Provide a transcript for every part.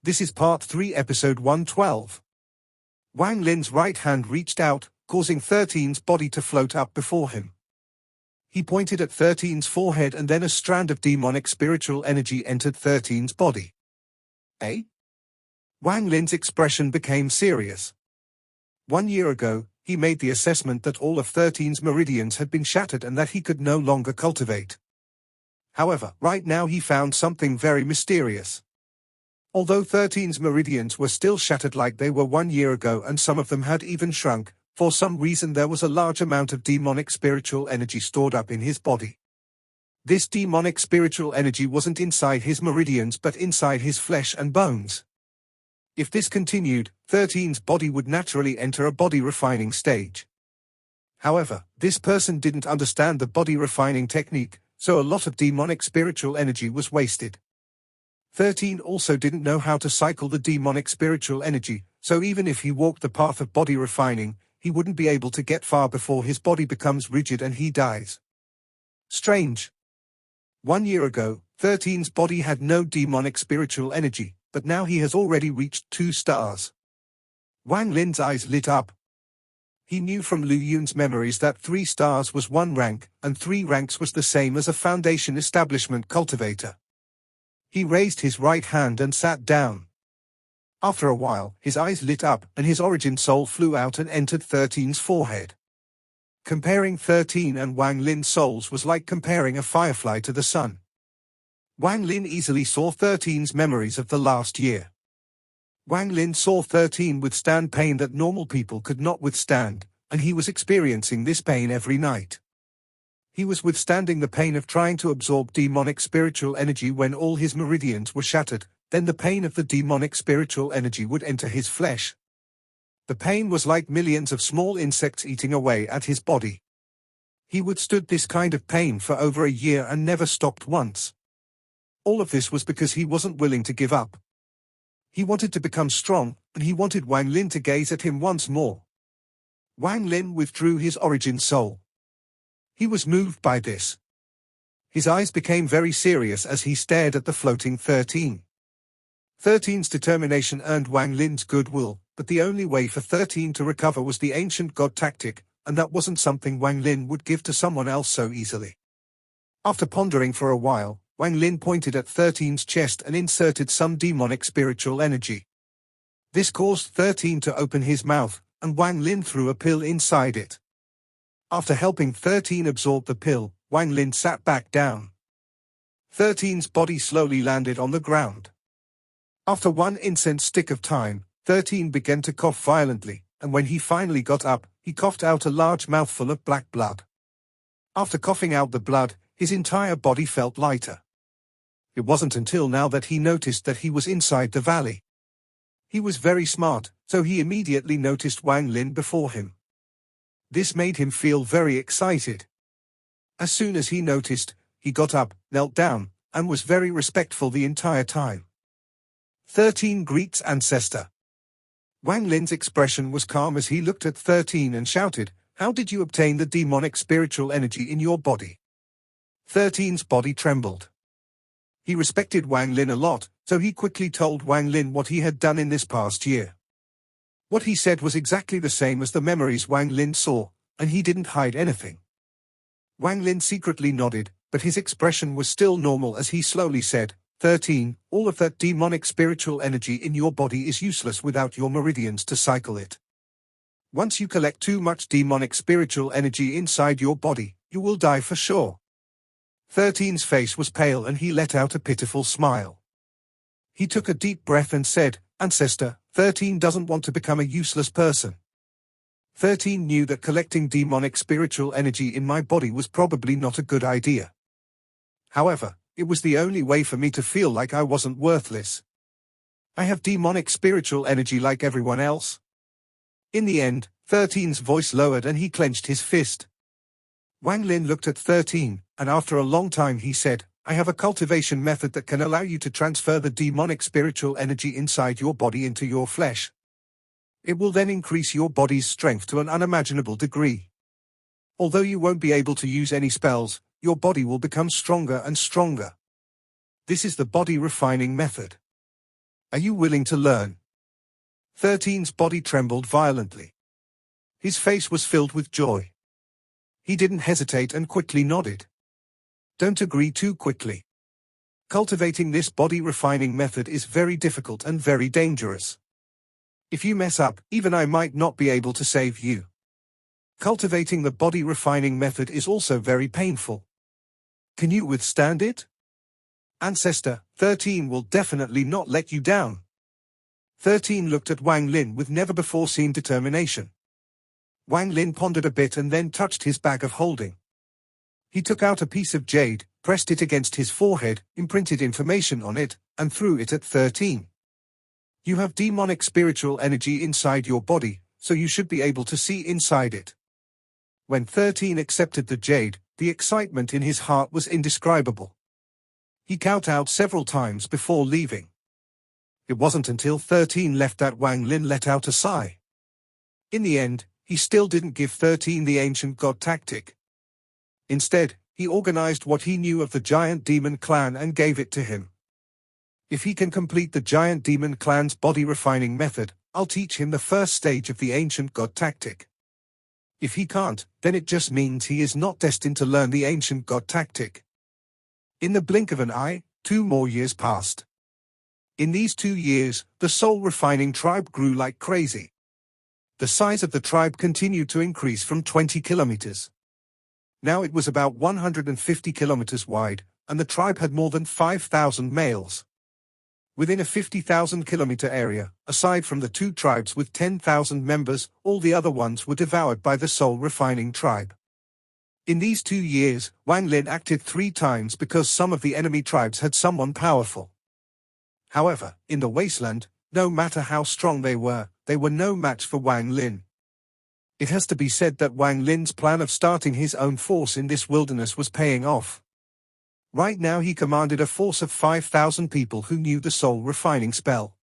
This is Part 3, Episode 112. Wang Lin's right hand reached out, causing 13's body to float up before him. He pointed at 13's forehead and then a strand of demonic spiritual energy entered 13's body. Eh? Wang Lin's expression became serious. 1 year ago, he made the assessment that all of 13's meridians had been shattered and that he could no longer cultivate. However, right now he found something very mysterious. Although 13's meridians were still shattered like they were 1 year ago and some of them had even shrunk, for some reason there was a large amount of demonic spiritual energy stored up in his body. This demonic spiritual energy wasn't inside his meridians but inside his flesh and bones. If this continued, 13's body would naturally enter a body refining stage. However, this person didn't understand the body refining technique, so a lot of demonic spiritual energy was wasted. 13 also didn't know how to cycle the demonic spiritual energy, so even if he walked the path of body refining, he wouldn't be able to get far before his body becomes rigid and he dies. Strange. 1 year ago, 13's body had no demonic spiritual energy, but now he has already reached 2 stars. Wang Lin's eyes lit up. He knew from Lu Yun's memories that 3 stars was 1 rank, and 3 ranks was the same as a foundation establishment cultivator. He raised his right hand and sat down. After a while, his eyes lit up and his origin soul flew out and entered 13's forehead. Comparing 13 and Wang Lin's souls was like comparing a firefly to the sun. Wang Lin easily saw 13's memories of the last year. Wang Lin saw 13 withstand pain that normal people could not withstand, and he was experiencing this pain every night. He was withstanding the pain of trying to absorb demonic spiritual energy when all his meridians were shattered, then the pain of the demonic spiritual energy would enter his flesh. The pain was like millions of small insects eating away at his body. He withstood this kind of pain for over a year and never stopped once. All of this was because he wasn't willing to give up. He wanted to become strong, and he wanted Wang Lin to gaze at him once more. Wang Lin withdrew his origin soul. He was moved by this. His eyes became very serious as he stared at the floating 13. 13's determination earned Wang Lin's goodwill, but the only way for 13 to recover was the ancient god tactic, and that wasn't something Wang Lin would give to someone else so easily. After pondering for a while, Wang Lin pointed at 13's chest and inserted some demonic spiritual energy. This caused 13 to open his mouth, and Wang Lin threw a pill inside it. After helping 13 absorb the pill, Wang Lin sat back down. 13's body slowly landed on the ground. After 1 incense stick of time, 13 began to cough violently, and when he finally got up, he coughed out a large mouthful of black blood. After coughing out the blood, his entire body felt lighter. It wasn't until now that he noticed that he was inside the valley. He was very smart, so he immediately noticed Wang Lin before him. This made him feel very excited. As soon as he noticed, he got up, knelt down, and was very respectful the entire time. 13 greets ancestor. Wang Lin's expression was calm as he looked at 13 and shouted, "How did you obtain the demonic spiritual energy in your body?" 13's body trembled. He respected Wang Lin a lot, so he quickly told Wang Lin what he had done in this past year. What he said was exactly the same as the memories Wang Lin saw, and he didn't hide anything. Wang Lin secretly nodded, but his expression was still normal as he slowly said, 13, all of that demonic spiritual energy in your body is useless without your meridians to cycle it. Once you collect too much demonic spiritual energy inside your body, you will die for sure. 13's face was pale and he let out a pitiful smile. He took a deep breath and said, "Ancestor, 13 doesn't want to become a useless person. 13 knew that collecting demonic spiritual energy in my body was probably not a good idea. However, it was the only way for me to feel like I wasn't worthless. I have demonic spiritual energy like everyone else." In the end, 13's voice lowered and he clenched his fist. Wang Lin looked at 13, and after a long time he said, "I have a cultivation method that can allow you to transfer the demonic spiritual energy inside your body into your flesh. It will then increase your body's strength to an unimaginable degree. Although you won't be able to use any spells, your body will become stronger and stronger. This is the body refining method. Are you willing to learn? 13's body trembled violently. His face was filled with joy. He didn't hesitate and quickly nodded. Don't agree too quickly. Cultivating this body refining method is very difficult and very dangerous. If you mess up, even I might not be able to save you. Cultivating the body refining method is also very painful. Can you withstand it? Ancestor, 13 will definitely not let you down. 13 looked at Wang Lin with never-before-seen determination. Wang Lin pondered a bit and then touched his bag of holding. He took out a piece of jade, pressed it against his forehead, imprinted information on it, and threw it at 13. You have demonic spiritual energy inside your body, so you should be able to see inside it. When 13 accepted the jade, the excitement in his heart was indescribable. He kowtowed several times before leaving. It wasn't until 13 left that Wang Lin let out a sigh. In the end, he still didn't give 13 the ancient god tactic. Instead, he organized what he knew of the giant demon clan and gave it to him. If he can complete the giant demon clan's body refining method, I'll teach him the first stage of the ancient god tactic. If he can't, then it just means he is not destined to learn the ancient god tactic. In the blink of an eye, 2 more years passed. In these 2 years, the soul refining tribe grew like crazy. The size of the tribe continued to increase from 20 kilometers. Now it was about 150 kilometers wide, and the tribe had more than 5,000 males. Within a 50,000-kilometer area, aside from the 2 tribes with 10,000 members, all the other ones were devoured by the soul refining tribe. In these 2 years, Wang Lin acted 3 times because some of the enemy tribes had someone powerful. However, in the wasteland, no matter how strong they were no match for Wang Lin. It has to be said that Wang Lin's plan of starting his own force in this wilderness was paying off. Right now he commanded a force of 5,000 people who knew the soul refining spell.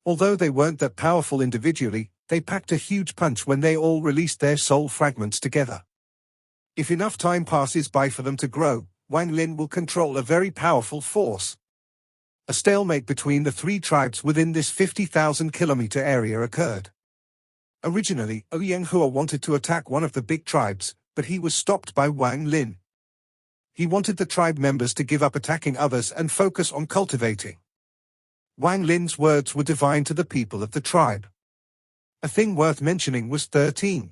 Although they weren't that powerful individually, they packed a huge punch when they all released their soul fragments together. If enough time passes by for them to grow, Wang Lin will control a very powerful force. A stalemate between the 3 tribes within this 50,000-kilometer area occurred. Originally, Oyenghua wanted to attack one of the big tribes, but he was stopped by Wang Lin. He wanted the tribe members to give up attacking others and focus on cultivating. Wang Lin's words were divine to the people of the tribe. A thing worth mentioning was 13.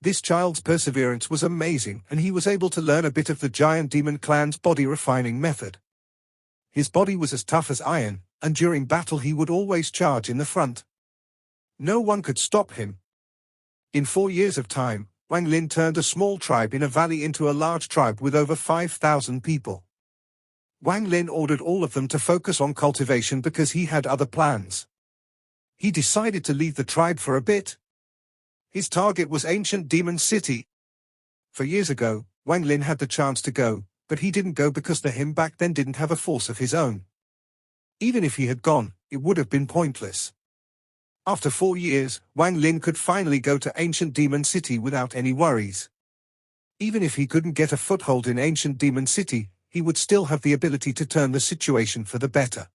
This child's perseverance was amazing, and he was able to learn a bit of the giant demon clan's body refining method. His body was as tough as iron, and during battle he would always charge in the front. No one could stop him. In 4 years of time, Wang Lin turned a small tribe in a valley into a large tribe with over 5,000 people. Wang Lin ordered all of them to focus on cultivation because he had other plans. He decided to leave the tribe for a bit. His target was ancient Demon City. For years ago, Wang Lin had the chance to go, but he didn't go because the him back then didn't have a force of his own. Even if he had gone, it would have been pointless. After 4 years, Wang Lin could finally go to ancient Demon City without any worries. Even if he couldn't get a foothold in ancient Demon City, he would still have the ability to turn the situation for the better.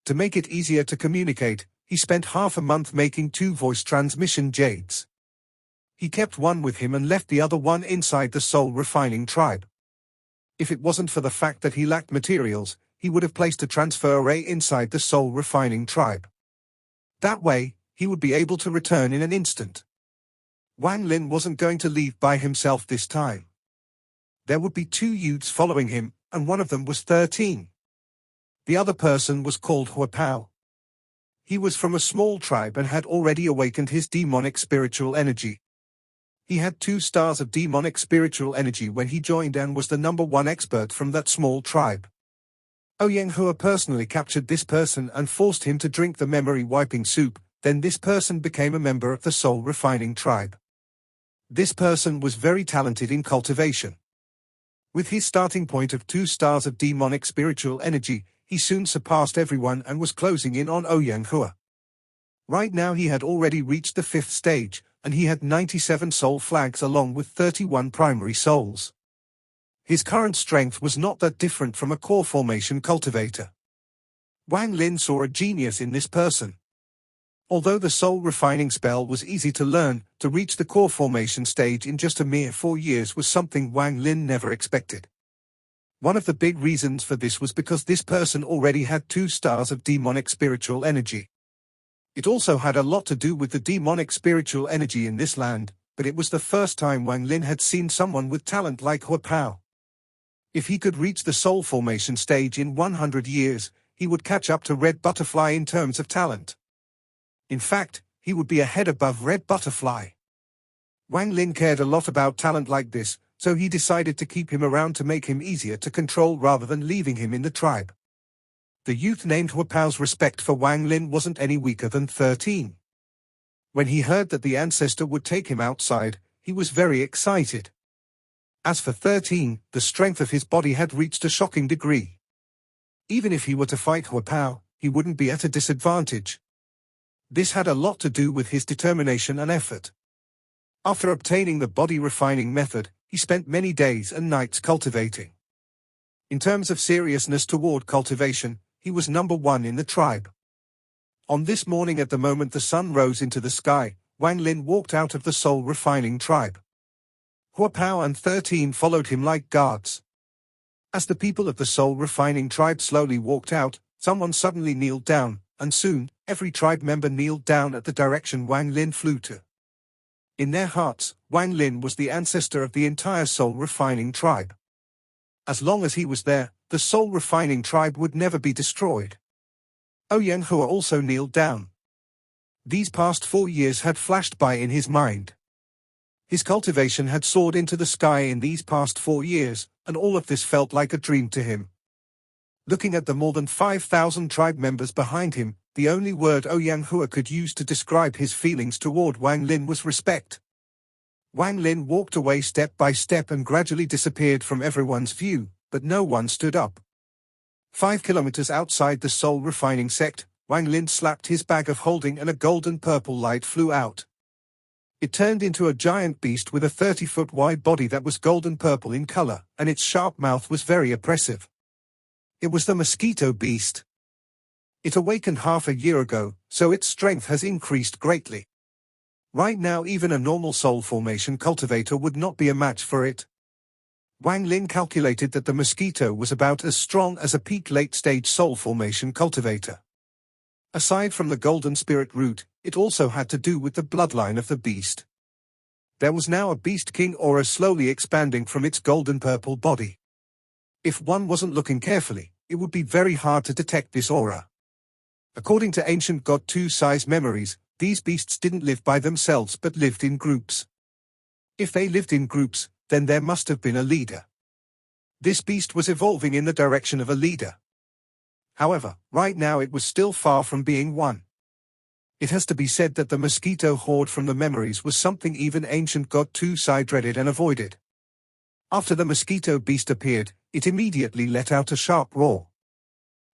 To make it easier to communicate, he spent half a month making 2 voice transmission jades. He kept one with him and left the other one inside the soul refining tribe. If it wasn't for the fact that he lacked materials, he would have placed a transfer array inside the soul refining tribe. That way, he would be able to return in an instant. Wang Lin wasn't going to leave by himself this time. There would be 2 youths following him, and one of them was 13. The other person was called Huapao. He was from a small tribe and had already awakened his demonic spiritual energy. He had 2 stars of demonic spiritual energy when he joined and was the #1 expert from that small tribe. Oyenghua personally captured this person and forced him to drink the memory-wiping soup, then this person became a member of the soul refining tribe. This person was very talented in cultivation. With his starting point of 2 stars of demonic spiritual energy, he soon surpassed everyone and was closing in on Oyenghua. Right now he had already reached the 5th stage, and he had 97 soul flags along with 31 primary souls. His current strength was not that different from a core formation cultivator. Wang Lin saw a genius in this person. Although the soul refining spell was easy to learn, to reach the core formation stage in just a mere 4 years was something Wang Lin never expected. One of the big reasons for this was because this person already had 2 stars of demonic spiritual energy. It also had a lot to do with the demonic spiritual energy in this land, but it was the first time Wang Lin had seen someone with talent like Hua Pao. If he could reach the soul formation stage in 100 years, he would catch up to Red Butterfly in terms of talent. In fact, he would be a head above Red Butterfly. Wang Lin cared a lot about talent like this, so he decided to keep him around to make him easier to control rather than leaving him in the tribe. The youth named Hua Pao's respect for Wang Lin wasn't any weaker than 13. When he heard that the ancestor would take him outside, he was very excited. As for 13, the strength of his body had reached a shocking degree. Even if he were to fight Hua Pao, he wouldn't be at a disadvantage. This had a lot to do with his determination and effort. After obtaining the body refining method, he spent many days and nights cultivating. In terms of seriousness toward cultivation, he was number 1 in the tribe. On this morning, at the moment the sun rose into the sky, Wang Lin walked out of the soul refining tribe. Hua Pao and 13 followed him like guards. As the people of the soul refining tribe slowly walked out, someone suddenly kneeled down, and soon, every tribe member kneeled down at the direction Wang Lin flew to. In their hearts, Wang Lin was the ancestor of the entire soul refining tribe. As long as he was there, the soul refining tribe would never be destroyed. Ouyang Hua also kneeled down. These past 4 years had flashed by in his mind. His cultivation had soared into the sky in these past 4 years, and all of this felt like a dream to him. Looking at the more than 5,000 tribe members behind him, the only word Ouyang Hua could use to describe his feelings toward Wang Lin was respect. Wang Lin walked away step by step and gradually disappeared from everyone's view, but no one stood up. 5 kilometers outside the soul refining sect, Wang Lin slapped his bag of holding and a golden purple light flew out. It turned into a giant beast with a 30-foot wide body that was golden purple in color, and its sharp mouth was very oppressive. It was the mosquito beast. It awakened half a year ago, so its strength has increased greatly. Right now even a normal soul formation cultivator would not be a match for it. Wang Lin calculated that the mosquito was about as strong as a peak late-stage soul formation cultivator. Aside from the golden spirit root, it also had to do with the bloodline of the beast. There was now a beast king aura slowly expanding from its golden purple body. If one wasn't looking carefully, it would be very hard to detect this aura. According to ancient God 2-size memories, these beasts didn't live by themselves but lived in groups. If they lived in groups, then there must have been a leader. This beast was evolving in the direction of a leader. However, right now it was still far from being one. It has to be said that the mosquito horde from the memories was something even ancient God 2-size dreaded and avoided. After the mosquito beast appeared, it immediately let out a sharp roar.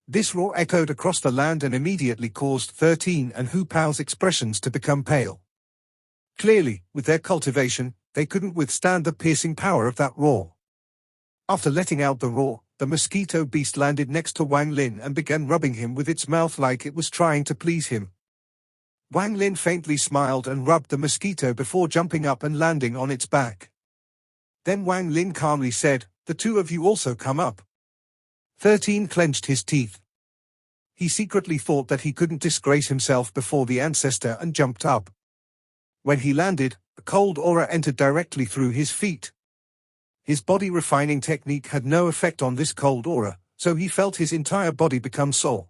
This roar echoed across the land and immediately caused 13 and Hua Pao's expressions to become pale. Clearly, with their cultivation, they couldn't withstand the piercing power of that roar. After letting out the roar, the mosquito beast landed next to Wang Lin and began rubbing him with its mouth like it was trying to please him. Wang Lin faintly smiled and rubbed the mosquito before jumping up and landing on its back. Then Wang Lin calmly said, "The two of you also come up." 13 clenched his teeth. He secretly thought that he couldn't disgrace himself before the ancestor and jumped up. When he landed, a cold aura entered directly through his feet. His body refining technique had no effect on this cold aura, so he felt his entire body become sore.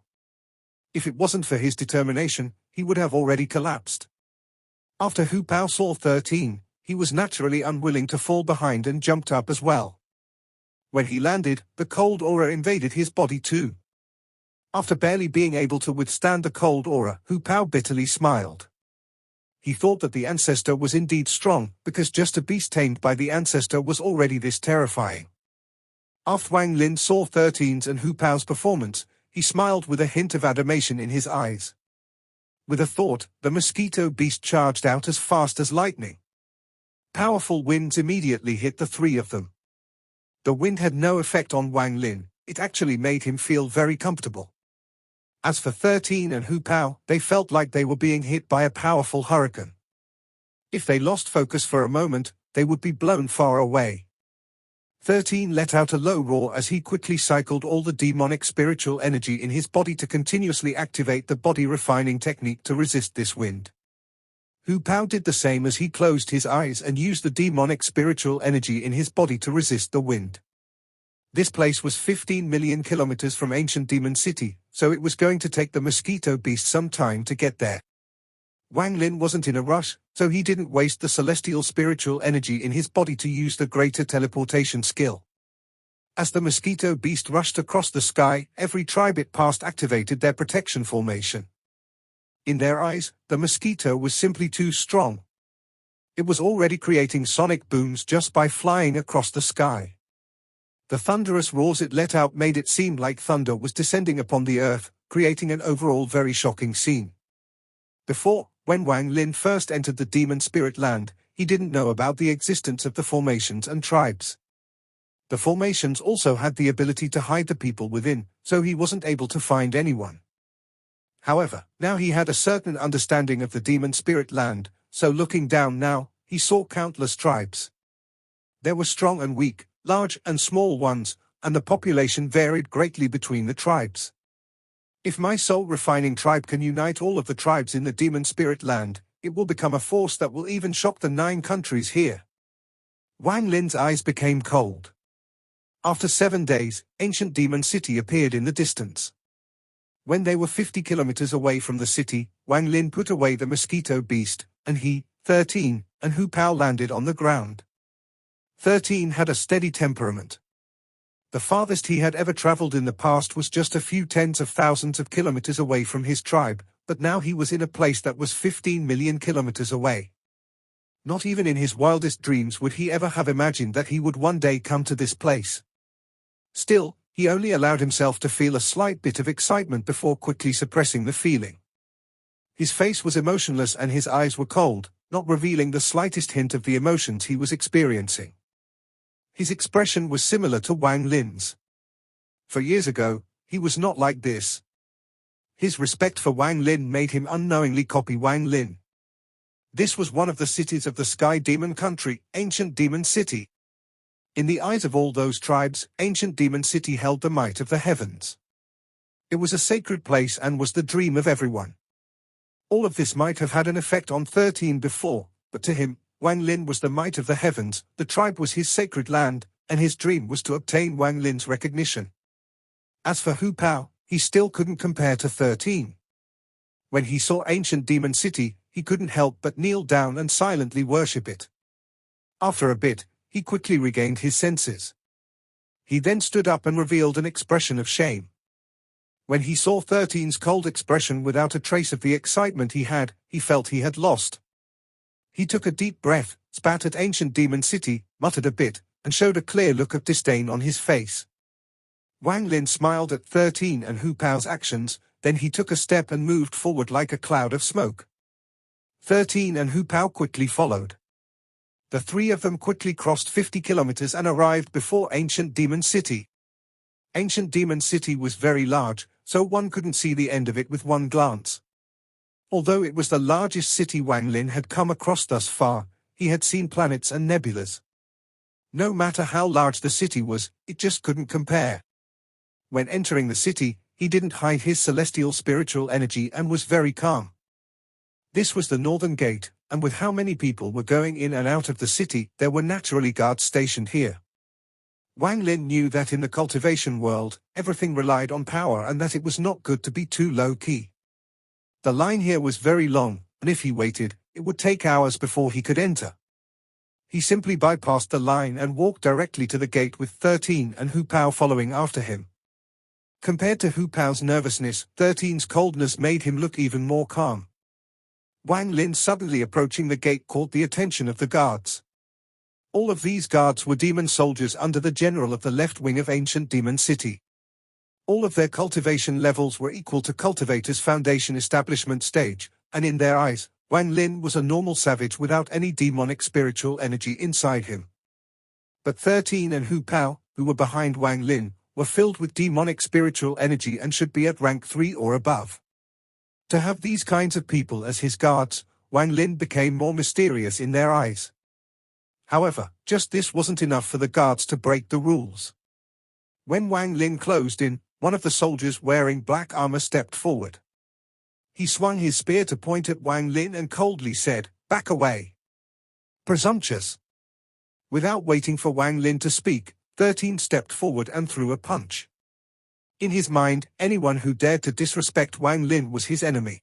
If it wasn't for his determination, he would have already collapsed. After Hua Pao saw 13, he was naturally unwilling to fall behind and jumped up as well. When he landed, the cold aura invaded his body too. After barely being able to withstand the cold aura, Hua Pao bitterly smiled. He thought that the ancestor was indeed strong, because just a beast tamed by the ancestor was already this terrifying. After Wang Lin saw 13's and Hua Pao's performance, he smiled with a hint of admiration in his eyes. With a thought, the mosquito beast charged out as fast as lightning. Powerful winds immediately hit the three of them. The wind had no effect on Wang Lin, it actually made him feel very comfortable. As for 13 and Hu Pao, they felt like they were being hit by a powerful hurricane. If they lost focus for a moment, they would be blown far away. 13 let out a low roar as he quickly cycled all the demonic spiritual energy in his body to continuously activate the body refining technique to resist this wind. Hu Pao did the same as he closed his eyes and used the demonic spiritual energy in his body to resist the wind. This place was 15 million kilometers from ancient Demon City, so it was going to take the mosquito beast some time to get there. Wang Lin wasn't in a rush, so he didn't waste the celestial spiritual energy in his body to use the greater teleportation skill. As the mosquito beast rushed across the sky, every tribe it passed activated their protection formation. In their eyes, the mosquito was simply too strong. It was already creating sonic booms just by flying across the sky. The thunderous roars it let out made it seem like thunder was descending upon the earth, creating an overall very shocking scene. Before, when Wang Lin first entered the demon spirit land, he didn't know about the existence of the formations and tribes. The formations also had the ability to hide the people within, so he wasn't able to find anyone. However, now he had a certain understanding of the demon spirit land, so looking down now, he saw countless tribes. There were strong and weak, large and small ones, and the population varied greatly between the tribes. If my soul-refining tribe can unite all of the tribes in the demon spirit land, it will become a force that will even shock the 9 countries here. Wang Lin's eyes became cold. After 7 days, ancient demon city appeared in the distance. When they were 50 kilometers away from the city, Wang Lin put away the mosquito beast, and he, 13, and Hu Pao landed on the ground. 13 had a steady temperament. The farthest he had ever traveled in the past was just a few tens of thousands of kilometers away from his tribe, but now he was in a place that was 15 million kilometers away. Not even in his wildest dreams would he ever have imagined that he would one day come to this place. Still, he only allowed himself to feel a slight bit of excitement before quickly suppressing the feeling. His face was emotionless and his eyes were cold, not revealing the slightest hint of the emotions he was experiencing. His expression was similar to Wang Lin's. For years ago, he was not like this. His respect for Wang Lin made him unknowingly copy Wang Lin. This was one of the cities of the Sky Demon Country, Ancient Demon City. In the eyes of all those tribes, Ancient Demon City held the might of the heavens. It was a sacred place and was the dream of everyone. All of this might have had an effect on 13 before, but to him, Wang Lin was the might of the heavens, the tribe was his sacred land, and his dream was to obtain Wang Lin's recognition. As for Hu Pao, he still couldn't compare to 13. When he saw Ancient Demon City, he couldn't help but kneel down and silently worship it. After a bit, he quickly regained his senses. He then stood up and revealed an expression of shame. When he saw 13's cold expression without a trace of the excitement he felt he had lost. He took a deep breath, spat at Ancient Demon City, muttered a bit, and showed a clear look of disdain on his face. Wang Lin smiled at 13 and Hu Pao's actions, then he took a step and moved forward like a cloud of smoke. 13 and Hu Pao quickly followed. The 3 of them quickly crossed 50 kilometers and arrived before Ancient Demon City. Ancient Demon City was very large, so one couldn't see the end of it with one glance. Although it was the largest city Wang Lin had come across thus far, he had seen planets and nebulas. No matter how large the city was, it just couldn't compare. When entering the city, he didn't hide his celestial spiritual energy and was very calm. This was the northern gate, and with how many people were going in and out of the city, there were naturally guards stationed here. Wang Lin knew that in the cultivation world, everything relied on power and that it was not good to be too low-key. The line here was very long, and if he waited, it would take hours before he could enter. He simply bypassed the line and walked directly to the gate with 13 and Hu Pao following after him. Compared to Hu Pao's nervousness, 13's coldness made him look even more calm. Wang Lin suddenly approaching the gate caught the attention of the guards. All of these guards were demon soldiers under the general of the left wing of Ancient Demon City. All of their cultivation levels were equal to Cultivator's Foundation establishment stage, and in their eyes, Wang Lin was a normal savage without any demonic spiritual energy inside him. But 13 and Hu Pao, who were behind Wang Lin, were filled with demonic spiritual energy and should be at rank 3 or above. To have these kinds of people as his guards, Wang Lin became more mysterious in their eyes. However, just this wasn't enough for the guards to break the rules. When Wang Lin closed in, one of the soldiers wearing black armor stepped forward. He swung his spear to point at Wang Lin and coldly said, "Back away. Presumptuous." Without waiting for Wang Lin to speak, 13 stepped forward and threw a punch. In his mind, anyone who dared to disrespect Wang Lin was his enemy.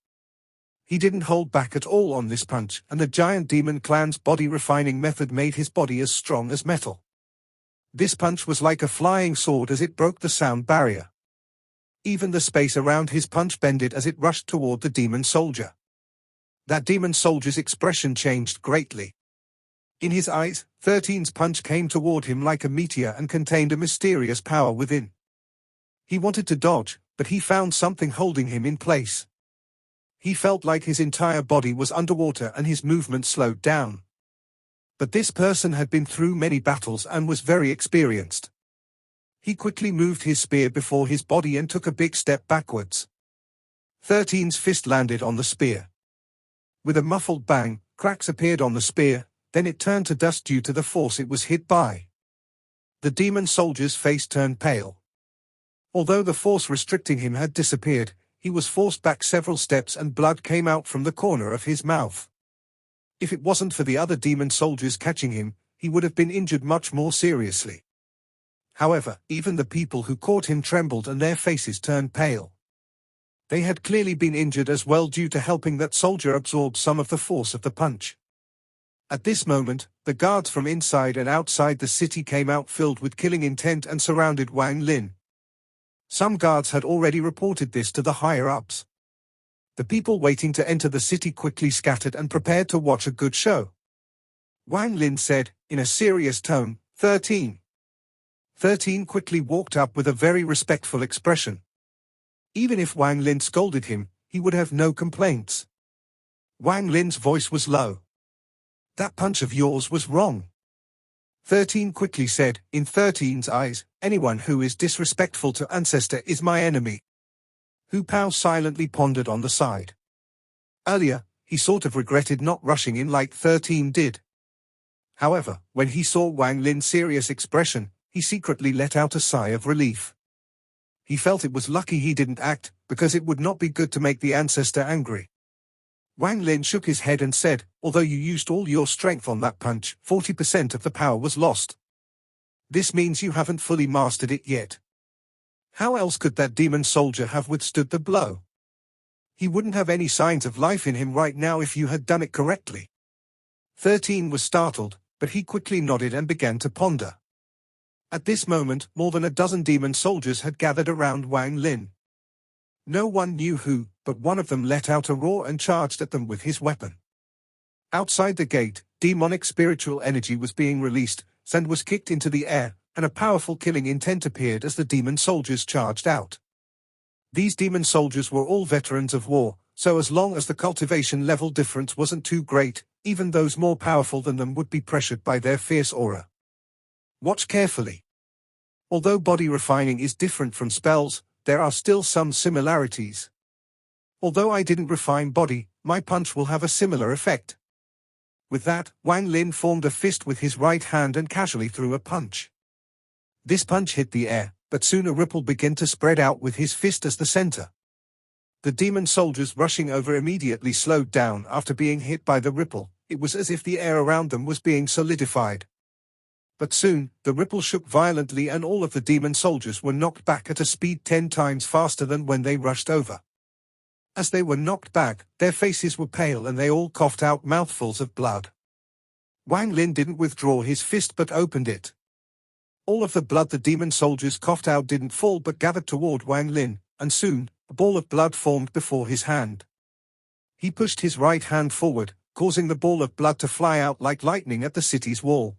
He didn't hold back at all on this punch, and the giant demon clan's body refining method made his body as strong as metal. This punch was like a flying sword as it broke the sound barrier. Even the space around his punch bended as it rushed toward the demon soldier. That demon soldier's expression changed greatly. In his eyes, 13's punch came toward him like a meteor and contained a mysterious power within. He wanted to dodge, but he found something holding him in place. He felt like his entire body was underwater and his movement slowed down. But this person had been through many battles and was very experienced. He quickly moved his spear before his body and took a big step backwards. 13's fist landed on the spear. With a muffled bang, cracks appeared on the spear, then it turned to dust due to the force it was hit by. The demon soldier's face turned pale. Although the force restricting him had disappeared, he was forced back several steps and blood came out from the corner of his mouth. If it wasn't for the other demon soldiers catching him, he would have been injured much more seriously. However, even the people who caught him trembled and their faces turned pale. They had clearly been injured as well due to helping that soldier absorb some of the force of the punch. At this moment, the guards from inside and outside the city came out filled with killing intent and surrounded Wang Lin. Some guards had already reported this to the higher-ups. The people waiting to enter the city quickly scattered and prepared to watch a good show. Wang Lin said, in a serious tone, 13. 13 quickly walked up with a very respectful expression. Even if Wang Lin scolded him, he would have no complaints. Wang Lin's voice was low. "That punch of yours was wrong." 13 quickly said, in 13's eyes, "Anyone who is disrespectful to ancestor is my enemy." Hu Pao silently pondered on the side. Earlier, he sort of regretted not rushing in like 13 did. However, when he saw Wang Lin's serious expression, he secretly let out a sigh of relief. He felt it was lucky he didn't act, because it would not be good to make the ancestor angry. Wang Lin shook his head and said, "Although you used all your strength on that punch, 40% of the power was lost. This means you haven't fully mastered it yet. How else could that demon soldier have withstood the blow? He wouldn't have any signs of life in him right now if you had done it correctly." 13 was startled, but he quickly nodded and began to ponder. At this moment, more than a dozen demon soldiers had gathered around Wang Lin. No one knew who, but one of them let out a roar and charged at them with his weapon. Outside the gate, demonic spiritual energy was being released, sand was kicked into the air, and a powerful killing intent appeared as the demon soldiers charged out. These demon soldiers were all veterans of war, so as long as the cultivation level difference wasn't too great, even those more powerful than them would be pressured by their fierce aura. Watch carefully. Although body refining is different from spells, there are still some similarities. Although I didn't refine body, my punch will have a similar effect. With that, Wang Lin formed a fist with his right hand and casually threw a punch. This punch hit the air, but soon a ripple began to spread out with his fist as the center. The demon soldiers rushing over immediately slowed down after being hit by the ripple. It was as if the air around them was being solidified. But soon, the ripple shook violently and all of the demon soldiers were knocked back at a speed 10 times faster than when they rushed over. As they were knocked back, their faces were pale and they all coughed out mouthfuls of blood. Wang Lin didn't withdraw his fist but opened it. All of the blood the demon soldiers coughed out didn't fall but gathered toward Wang Lin, and soon, a ball of blood formed before his hand. He pushed his right hand forward, causing the ball of blood to fly out like lightning at the city's wall.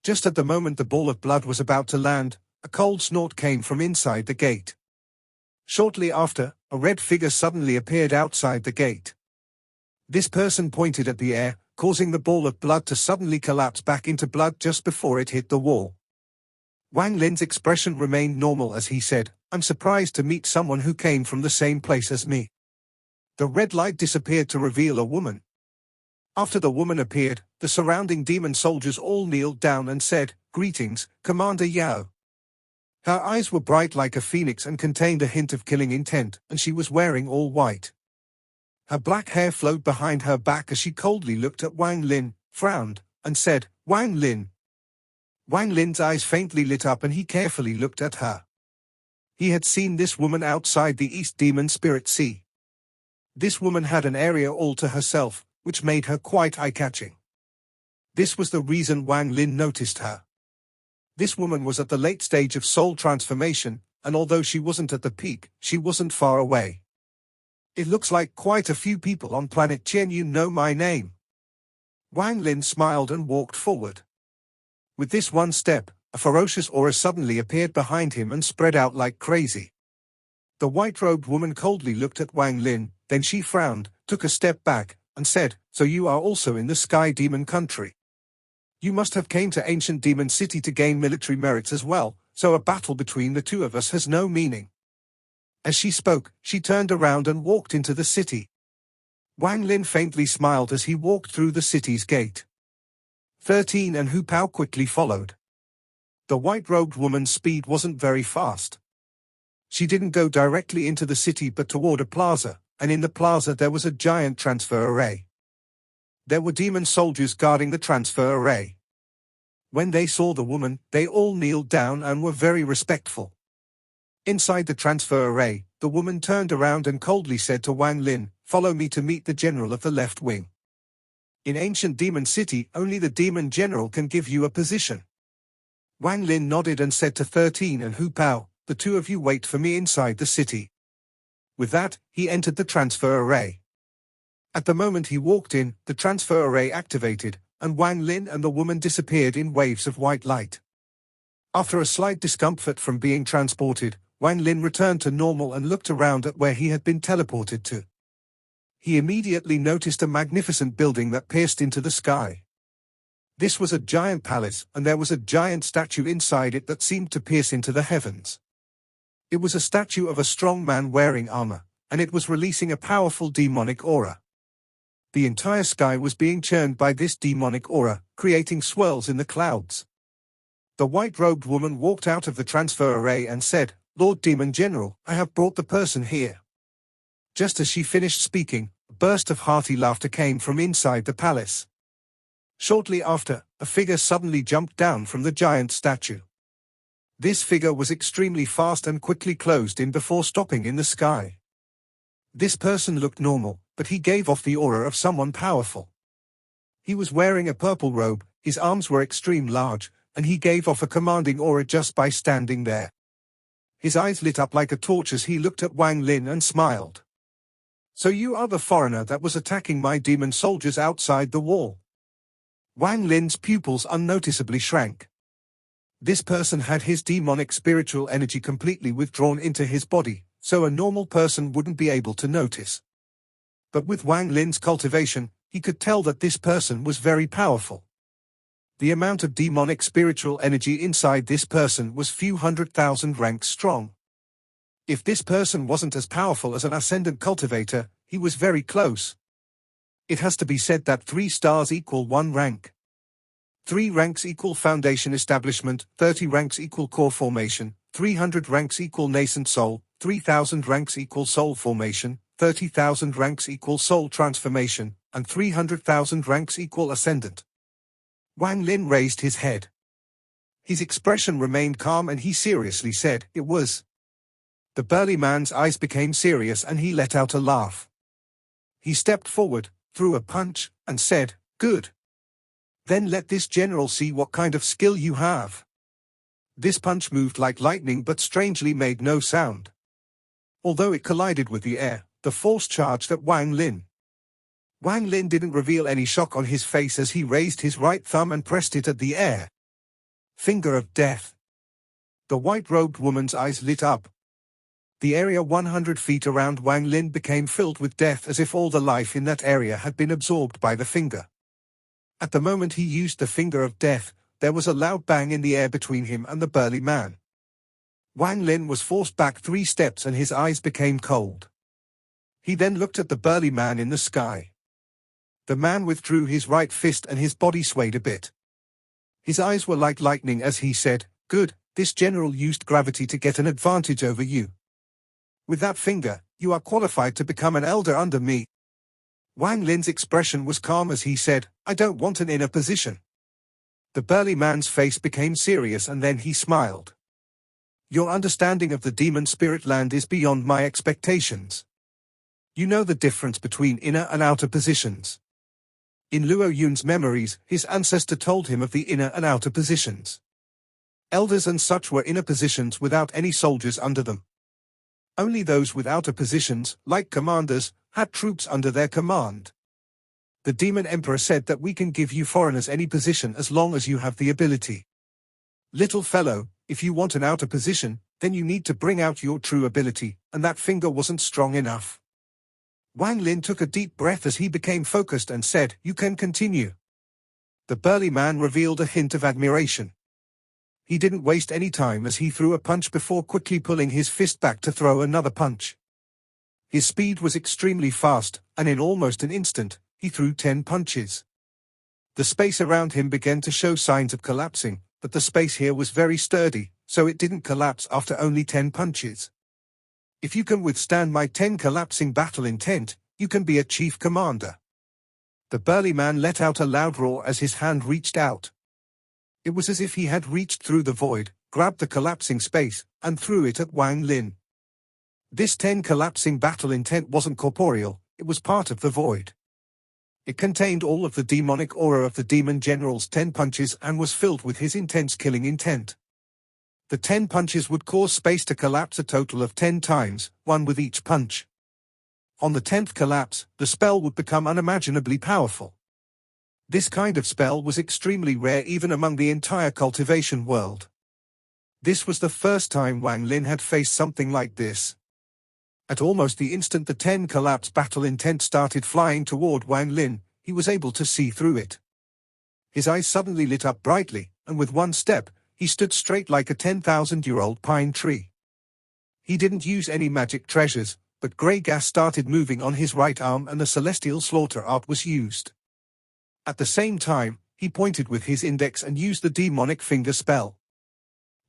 Just at the moment the ball of blood was about to land, a cold snort came from inside the gate. Shortly after, a red figure suddenly appeared outside the gate. This person pointed at the air, causing the ball of blood to suddenly collapse back into blood just before it hit the wall. Wang Lin's expression remained normal as he said, "I'm surprised to meet someone who came from the same place as me." The red light disappeared to reveal a woman. After the woman appeared, the surrounding demon soldiers all kneeled down and said, "Greetings, Commander Yao." Her eyes were bright like a phoenix and contained a hint of killing intent, and she was wearing all white. Her black hair flowed behind her back as she coldly looked at Wang Lin, frowned, and said, "Wang Lin." Wang Lin's eyes faintly lit up and he carefully looked at her. He had seen this woman outside the East Demon Spirit Sea. This woman had an area all to herself, which made her quite eye-catching. This was the reason Wang Lin noticed her. This woman was at the late stage of soul transformation, and although she wasn't at the peak, she wasn't far away. "It looks like quite a few people on planet Chen know my name." Wang Lin smiled and walked forward. With this one step, a ferocious aura suddenly appeared behind him and spread out like crazy. The white-robed woman coldly looked at Wang Lin, then she frowned, took a step back, and said, "So you are also in the Sky Demon country? You must have came to Ancient Demon City to gain military merits as well, so a battle between the two of us has no meaning." As she spoke, she turned around and walked into the city. Wang Lin faintly smiled as he walked through the city's gate. 13 and Hu Pao quickly followed. The white-robed woman's speed wasn't very fast. She didn't go directly into the city but toward a plaza, and in the plaza there was a giant transfer array. There were demon soldiers guarding the transfer array. When they saw the woman, they all kneeled down and were very respectful. Inside the transfer array, the woman turned around and coldly said to Wang Lin, "Follow me to meet the general of the left wing. In Ancient Demon City, only the demon general can give you a position." Wang Lin nodded and said to 13 and Hu Pao, "The two of you wait for me inside the city." With that, he entered the transfer array. At the moment he walked in, the transfer array activated, and Wang Lin and the woman disappeared in waves of white light. After a slight discomfort from being transported, Wang Lin returned to normal and looked around at where he had been teleported to. He immediately noticed a magnificent building that pierced into the sky. This was a giant palace, and there was a giant statue inside it that seemed to pierce into the heavens. It was a statue of a strong man wearing armor, and it was releasing a powerful demonic aura. The entire sky was being churned by this demonic aura, creating swirls in the clouds. The white-robed woman walked out of the transfer array and said, "Lord Demon General, I have brought the person here." Just as she finished speaking, a burst of hearty laughter came from inside the palace. Shortly after, a figure suddenly jumped down from the giant statue. This figure was extremely fast and quickly closed in before stopping in the sky. This person looked normal, but he gave off the aura of someone powerful. He was wearing a purple robe, his arms were extreme large, and he gave off a commanding aura just by standing there. His eyes lit up like a torch as he looked at Wang Lin and smiled. "So you are the foreigner that was attacking my demon soldiers outside the wall." Wang Lin's pupils unnoticeably shrank. This person had his demonic spiritual energy completely withdrawn into his body, so a normal person wouldn't be able to notice. But with Wang Lin's cultivation, he could tell that this person was very powerful. The amount of demonic spiritual energy inside this person was few 100,000 ranks strong. If this person wasn't as powerful as an ascendant cultivator, he was very close. It has to be said that 3 stars equal 1 rank. 3 ranks equal foundation establishment, 30 ranks equal core formation, 300 ranks equal nascent soul, 3,000 ranks equal soul formation, 30,000 ranks equal soul transformation, and 300,000 ranks equal ascendant. Wang Lin raised his head. His expression remained calm and he seriously said, "It was." The burly man's eyes became serious and he let out a laugh. He stepped forward, threw a punch, and said, "Good. Then let this general see what kind of skill you have." This punch moved like lightning but strangely made no sound. Although it collided with the air, the force charged at Wang Lin. Wang Lin didn't reveal any shock on his face as he raised his right thumb and pressed it at the air. Finger of death. The white-robed woman's eyes lit up. The area 100 feet around Wang Lin became filled with death as if all the life in that area had been absorbed by the finger. At the moment he used the finger of death, there was a loud bang in the air between him and the burly man. Wang Lin was forced back 3 steps and his eyes became cold. He then looked at the burly man in the sky. The man withdrew his right fist and his body swayed a bit. His eyes were like lightning as he said, "Good, this general used gravity to get an advantage over you. With that finger, you are qualified to become an elder under me." Wang Lin's expression was calm as he said, "I don't want an inner position." The burly man's face became serious and then he smiled. "Your understanding of the demon spirit land is beyond my expectations. You know the difference between inner and outer positions." In Luo Yun's memories, his ancestor told him of the inner and outer positions. Elders and such were inner positions without any soldiers under them. Only those with outer positions, like commanders, had troops under their command. The demon emperor said that we can give you foreigners any position as long as you have the ability. Little fellow, if you want an outer position, then you need to bring out your true ability, and that finger wasn't strong enough. Wang Lin took a deep breath as he became focused and said, "You can continue." The burly man revealed a hint of admiration. He didn't waste any time as he threw a punch before quickly pulling his fist back to throw another punch. His speed was extremely fast, and in almost an instant, he threw 10 punches. The space around him began to show signs of collapsing, but the space here was very sturdy, so it didn't collapse after only 10 punches. If you can withstand my 10 collapsing battle intent, you can be a chief commander. The burly man let out a loud roar as his hand reached out. It was as if he had reached through the void, grabbed the collapsing space, and threw it at Wang Lin. This 10 collapsing battle intent wasn't corporeal, it was part of the void. It contained all of the demonic aura of the demon general's 10 punches and was filled with his intense killing intent. The 10 punches would cause space to collapse a total of 10 times, 1 with each punch. On the 10th collapse, the spell would become unimaginably powerful. This kind of spell was extremely rare even among the entire cultivation world. This was the first time Wang Lin had faced something like this. At almost the instant the 10 collapse battle intent started flying toward Wang Lin, he was able to see through it. His eyes suddenly lit up brightly, and with one step, he stood straight like a 10,000-year-old pine tree. He didn't use any magic treasures, but grey gas started moving on his right arm and the celestial slaughter art was used. At the same time, he pointed with his index and used the demonic finger spell.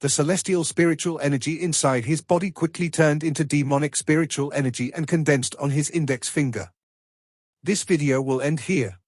The celestial spiritual energy inside his body quickly turned into demonic spiritual energy and condensed on his index finger. This video will end here.